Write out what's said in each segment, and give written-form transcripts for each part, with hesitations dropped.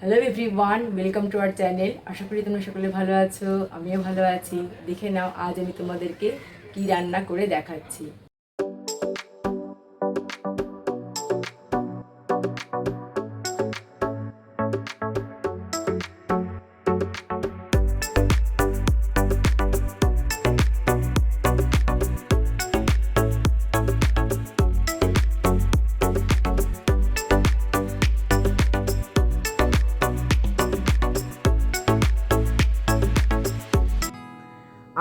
Hello everyone, welcome to our channel. আশা করি তোমরা সকলে ভালো আছো, আমিও ভালো আছি। দেখে নাও আজ আমি তোমাদেরকে কি রান্না করে দেখাচ্ছি।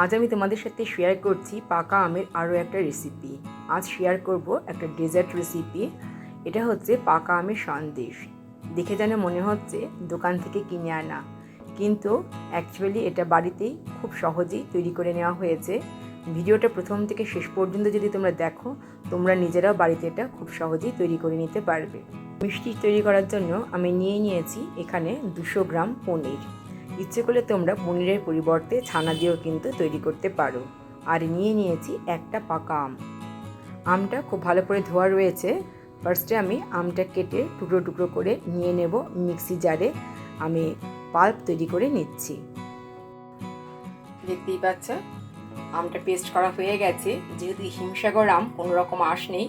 আজ আমি তোমাদের সাথে শেয়ার করছি পাকা আমের আরও একটা রেসিপি। আজ শেয়ার করব একটা ডেজার্ট রেসিপি। এটা হচ্ছে পাকা আমের সন্দেশ। দেখে যেন মনে হচ্ছে দোকান থেকে কিনে আনা, কিন্তু অ্যাকচুয়ালি এটা বাড়িতেই খুব সহজেই তৈরি করে নেওয়া হয়েছে। ভিডিওটা প্রথম থেকে শেষ পর্যন্ত যদি তোমরা দেখো, তোমরা নিজেরাও বাড়িতে এটা খুব সহজেই তৈরি করে নিতে পারবে। মিষ্টি তৈরি করার জন্য আমি নিয়েছি এখানে 200 গ্রাম পনির। ইচ্ছে করলে তোমরা পনিরের পরিবর্তে ছানা দিয়েও কিন্তু তৈরি করতে পারো। আর নিয়েছি একটা পাকা আম। আমটা খুব ভালো করে ধোয়া রয়েছে। ফার্স্টে আমি আমটা কেটে টুকরো টুকরো করে নিয়ে নেব মিক্সি জারে। আমি পাল্প তৈরি করে নিচ্ছি। দেখতেই পাচ্ছ আমটা পেস্ট করা হয়ে গেছে। যেহেতু হিমসাগর আম কোনো রকম আঁশ নেই,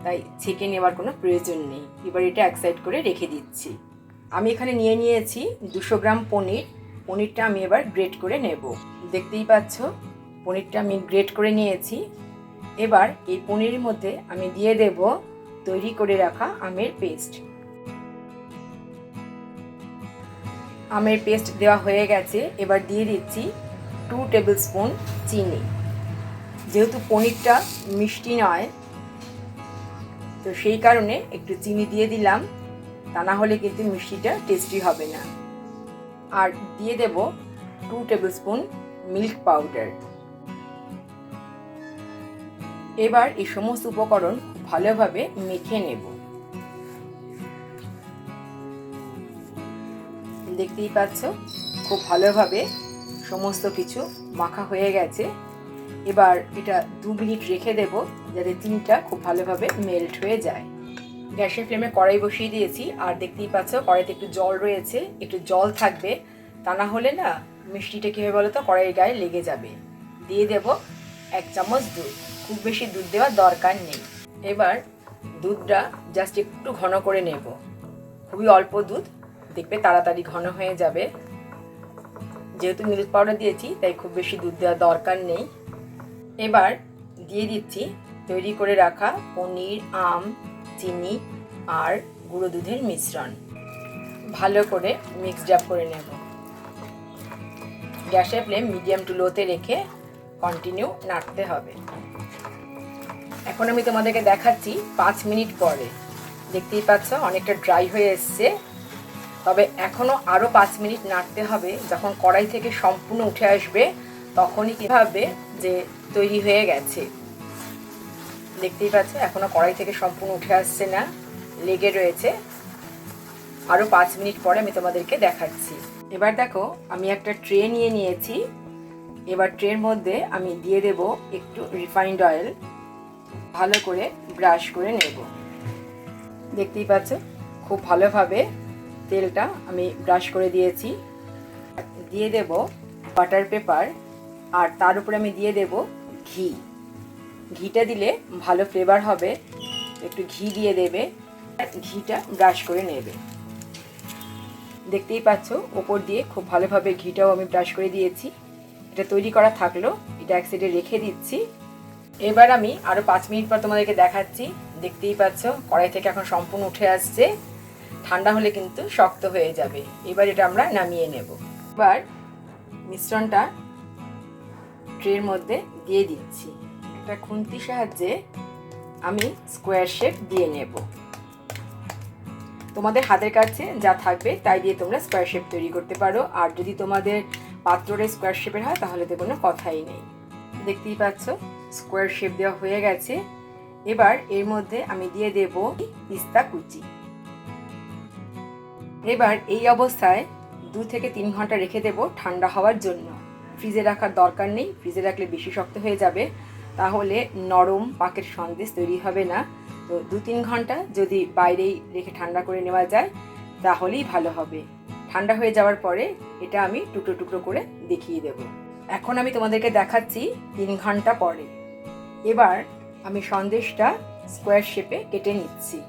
তাই ছেঁকে নেওয়ার কোনো প্রয়োজন নেই। এবার এটা এক সাইড করে রেখে দিচ্ছি। আমি এখানে নিয়েছি 200 গ্রাম পনির। পনিরটা আমি এবার গ্রেট করে নেব। দেখতেই পাচ্ছ পনিরটা আমি গ্রেট করে নিয়েছি। এবার এই পনিরের মধ্যে আমি দিয়ে দেব তৈরি করে রাখা আমের পেস্ট। আমের পেস্ট দেওয়া হয়ে গেছে। এবার দিয়ে দিচ্ছি 2 টেবিল স্পুন চিনি। যেহেতু পনিরটা মিষ্টি নয়, তো সেই কারণে একটু চিনি দিয়ে দিলাম, তা না হলে কিন্তু মিষ্টিটা টেস্টি হবে না। আর দিয়ে দেব 2 টেবিল স্পুন মিল্ক পাউডার। এবার এই সমস্ত উপকরণ ভালোভাবে মেখে নেব। দেখতেই পাচ্ছ খুব ভালোভাবে সমস্ত কিছু মাখা হয়ে গেছে। এবার এটা 2 মিনিট রেখে দেব, যাতে চিনিটা খুব ভালোভাবে মেল্ট হয়ে যায়। গ্যাসের ফ্লেমে কড়াই বসিয়ে দিয়েছি। আর দেখতেই পাচ্ছ কড়াইতে একটু জল রয়েছে, একটু জল থাকবে, তা না হলে না মিষ্টিটা কী হবে বলো তো, কড়াইয়ের গায়ে লেগে যাবে। দিয়ে দেব 1 চামচ দুধ। খুব বেশি দুধ দেওয়ার দরকার নেই। এবার দুধটা জাস্ট একটু ঘন করে নেব। খুবই অল্প দুধ, দেখবে তাড়াতাড়ি ঘন হয়ে যাবে। যেহেতু মিল্ক পাউডার দিয়েছি, তাই খুব বেশি দুধ দেওয়ার দরকার নেই। এবার দিয়ে দিচ্ছি তৈরি করে রাখা পনির, আম, চিনি আর গুঁড়ো দুধের মিশ্রণ। ভালো করে মিক্সড আপ করে নেব। গ্যাসের ফ্লেম মিডিয়াম টু লোতে রেখে কন্টিনিউ নাড়তে হবে। এখন আমি তোমাদেরকে দেখাচ্ছি 5 মিনিট পরে। দেখতেই পাচ্ছ অনেকটা ড্রাই হয়ে এসছে, তবে এখনও আরও 5 মিনিট নাড়তে হবে। যখন কড়াই থেকে সম্পূর্ণ উঠে আসবে, তখনই কি ভাববে যে তৈরি হয়ে গেছে। দেখতেই পাচ্ছ এখনও কড়াই থেকে সম্পূর্ণ উঠে আসছে না, লেগে রয়েছে। আরও 5 মিনিট পরে আমি তোমাদেরকে দেখাচ্ছি। এবার দেখো আমি একটা ট্রে নিয়েছি। এবার ট্রের মধ্যে আমি দিয়ে দেব একটু রিফাইন্ড অয়েল। ভালো করে ব্রাশ করে নেব। দেখতেই পাচ্ছ খুব ভালোভাবে তেলটা আমি ব্রাশ করে দিয়েছি। দিয়ে দেব বাটার পেপার, আর তার উপরে আমি দিয়ে দেব ঘি। ঘিটা দিলে ভালো ফ্লেভার হবে। একটু ঘি দিয়ে দেবে, ঘিটা ব্রাশ করে নেবে। দেখতেই পাচ্ছ ওপর দিয়ে খুব ভালোভাবে ঘিটাও আমি ব্রাশ করে দিয়েছি। এটা তৈরি করা থাকলো, এটা এক সাইডে রেখে দিচ্ছি। এবার আমি আরও 5 মিনিট পর তোমাদেরকে দেখাচ্ছি। দেখতেই পাচ্ছ কড়াই থেকে এখন সম্পূর্ণ উঠে আসছে। ঠান্ডা হলে কিন্তু শক্ত হয়ে যাবে। এবার এটা আমরা নামিয়ে নেব। এবার মিশ্রণটা ট্রের মধ্যে দিয়ে দিচ্ছি। একটা খুন্তির সাহায্যে আমি স্কোয়ার শেপ দিয়ে নেব। তোমাদের হাতের কাছে যা থাকবে তাই দিয়ে তোমরা স্কোয়ার শেপ তৈরি করতে পারো। আর যদি তোমাদের পাত্রটা স্কোয়ার শেপের হয়, তাহলে তো কোনো কথাই নেই। দেখতেই পাচ্ছ স্কোয়ার শেপ দেওয়া হয়ে গেছে। এবার এর মধ্যে আমি দিয়ে দেব পিস্তা কুচি। এবার এই অবস্থায় 2 থেকে 3 ঘন্টা রেখে দেব ঠান্ডা হওয়ার জন্য। ফ্রিজে রাখার দরকার নেই, ফ্রিজে রাখলে বেশি শক্ত হয়ে যাবে, তাহলে নরম পাকের সন্দেশ তৈরি হবে না। তো 2-3 ঘন্টা যদি বাইরেই রেখে ঠান্ডা করে নেওয়া যায়, তাহলেই ভালো হবে। ঠান্ডা হয়ে যাওয়ার পরে এটা আমি টুকরো টুকরো করে দেখিয়ে দেব। এখন আমি তোমাদেরকে দেখাচ্ছি 3 ঘন্টা পরে। এবার আমি সন্দেশটা স্কোয়ার শেপে কেটে নিচ্ছি।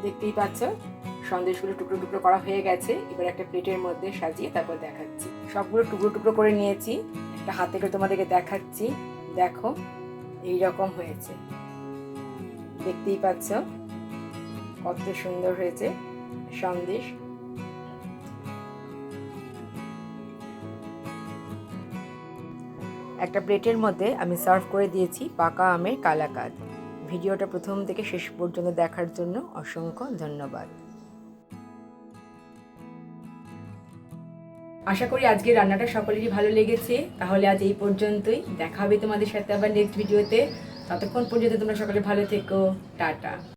দেখতেই পাচ্ছ সন্দেশগুলো টুকরো টুকরো করা হয়ে গেছে। এবার একটা প্লেটের মধ্যে সাজিয়ে তারপর দেখাচ্ছি। সবগুলো টুকরো টুকরো করে নিয়েছি, একটা হাতে করে তোমাদেরকে দেখাচ্ছি। দেখো এই রকম হয়েছে, দেখতেই পাচ্ছ কত সুন্দর হয়েছে সন্দেশ। একটা প্লেটের মধ্যে আমি সার্ভ করে দিয়েছি পাকা আমের কালাকাঁদ। ভিডিওটা প্রথম থেকে শেষ পর্যন্ত দেখার জন্য অসংখ্য ধন্যবাদ। আশা করি আজকের রান্নাটা সকলেরই ভালো লেগেছে। তাহলে আজ এই পর্যন্তই, দেখা হবে তোমাদের সাথে আবার নেক্সট ভিডিওতে। ততক্ষণ পর্যন্ত তোমরা সকলে ভালো থেকো। টাটা।